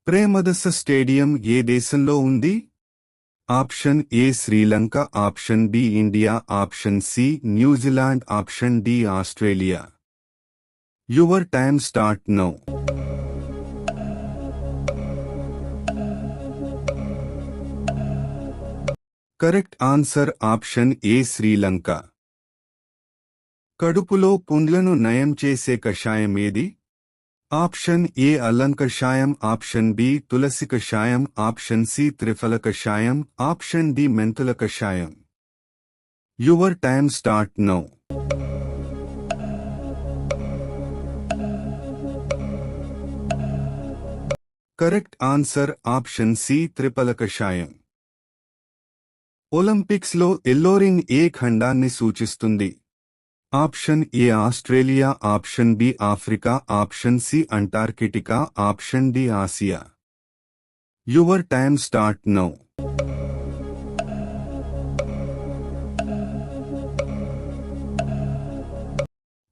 ప్రేమదస stadium ఏ దేశంలో ఉంది? Option A Sri Lanka, option B India, option C New Zealand, option D Australia. Your time start now. Correct answer option A Sri Lanka. కడుపులో పుండ్లను నయం చేసే కషాయం ఏది? ఆప్షన్ ఏ అల్లం కషాయం, ఆప్షన్ బి తులసి కషాయం, ఆప్షన్ సి త్రిఫల కషాయం, ఆప్షన్ డి మెంతుల కషాయం. Your time start now. Correct answer option C త్రిఫల కషాయం. ఒలింపిక్స్లో ఎల్లోరింగ్ ఏ ఖండాన్ని సూచిస్తుంది? Option A Australia, option B Africa, option C Antarctica, option D Asia. Your time start now.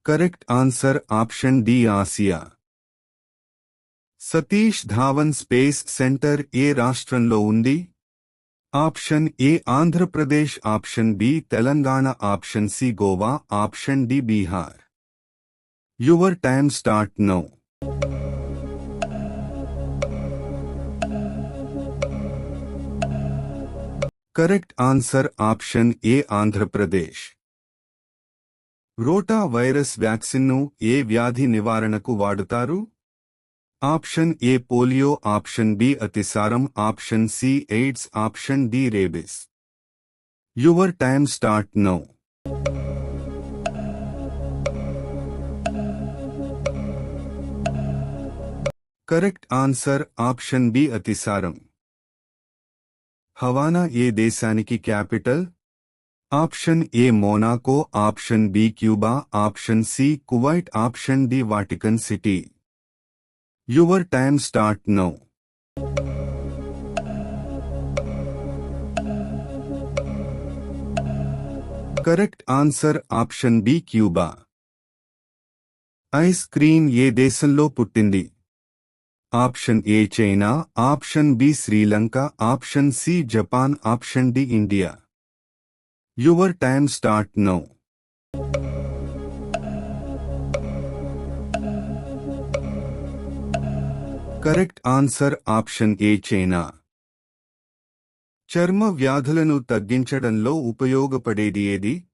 Correct answer option D Asia. Satish Dhawan space centre ఏ రాష్ట్రంలో ఉంది? Option A Andhra Pradesh, option B Telangana, option C Goa, option D Bihar. Your time start now. Correct answer option A Andhra Pradesh. Rota virus వ్యాక్సిన్ను ఏ వ్యాధి నివారణకు వాడుతారు? Option A polio, option B అతిసారం, option C AIDS, option D rabies. Your time start now. Correct answer option B అతిసారం. Havana ఏ దేశానికి capital? Option A Monaco, option B Cuba, option C Kuwait, option D Vatican city. Your time start now. Correct answer option B Cuba. Ice cream ఏ దేశంలో పుట్టింది? Option A China, option B Sri Lanka, option C Japan, option D India. Your time start now. Correct answer option A China. చర్మ వ్యాధులను తగ్గించడంలో ఉపయోగపడేది ఏది?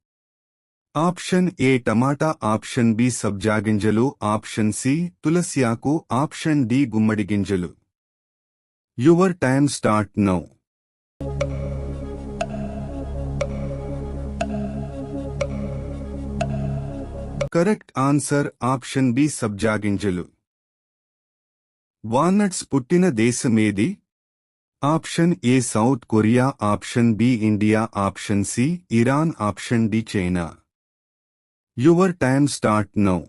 Option A tomato, option B సబ్జా గింజలు, ఆప్షన్ సి తులసి ఆకు, ఆప్షన్ డి గుమ్మడి గింజలు. Your time start now. Correct answer option B సబ్జా గింజలు. వాల్నట్స్ పుట్టిన దేశమేది? Option A south Korea, option B India, option C Iran, option D China. Your time start now.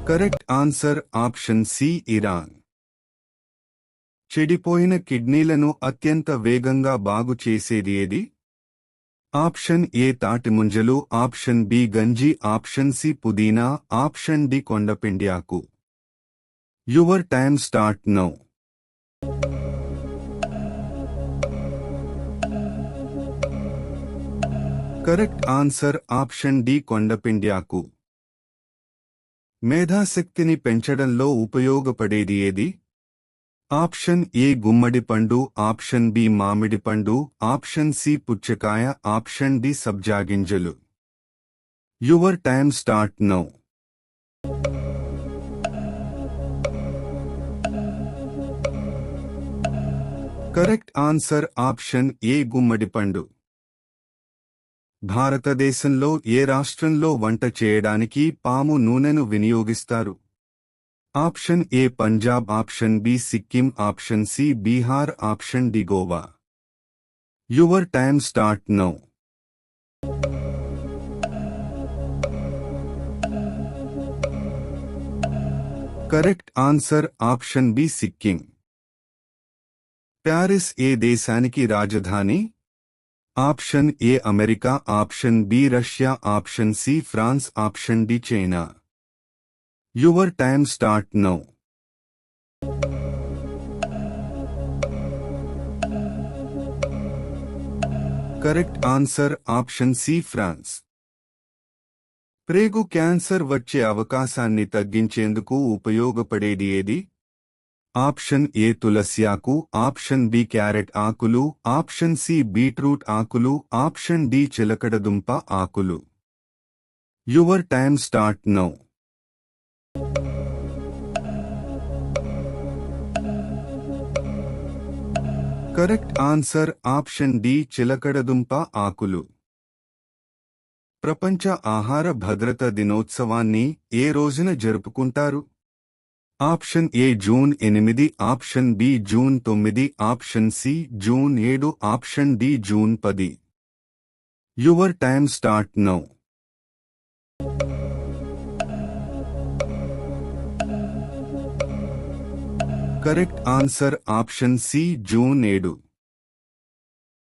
Correct answer option C Iran. చెడిపోయిన కిడ్నీలను అత్యంత వేగంగా బాగు చేసేది ఏది? ఆప్షన్ ఏ తాటి ముంజలు, ఆప్షన్ బి గంజి, ఆప్షన్ సి పుదీనా, ఆప్షన్ డి కొండపిండి ఆకు. Your time start now. Correct answer option D కొండపిండి ఆకు. మేధాశక్తిని పెంచడంలో ఉపయోగపడేది ఏది? ఆప్షన్ ఏ గుమ్మడి పండు, ఆప్షన్ బి మామిడి పండు, ఆప్షన్ సి పుచ్చకాయ, ఆప్షన్ డి సబ్జా గింజలు. Your time start now. Correct answer option A గుమ్మడి పండు. భారతదేశంలో ఏ రాష్ట్రంలో వంట చేయడానికి పాము నూనెను వినియోగిస్తారు? Option A Punjab, option B Sikkim, option C Bihar, option D Goa. Your time start now. Correct answer option B Sikkim. Paris ఏ దేశానికి రాజధాని? Option A America, option B Russia, option C France, option D China. Your time start now. Correct answer option C France. ప్రేగు cancer వచ్చే అవకాశాన్ని తగ్గించేందుకు ఉపయోగపడేది ఏది? Option A తులసి ఆకు, ఆప్షన్ బి క్యారెట్ ఆకులు, ఆప్షన్ సి బీట్రూట్ ఆకులు, ఆప్షన్ డి చిలకడదుంప ఆకులు. Your time start now. Correct answer option D చిలకడదుంప ఆకులు. ప్రపంచ ఆహార భద్రత దినోత్సవాన్ని ఏ రోజున జరుపుకుంటారు? Option A June 8, option B June 9, option C June 7, option D June 10. Your time start now. Correct answer option C June 7.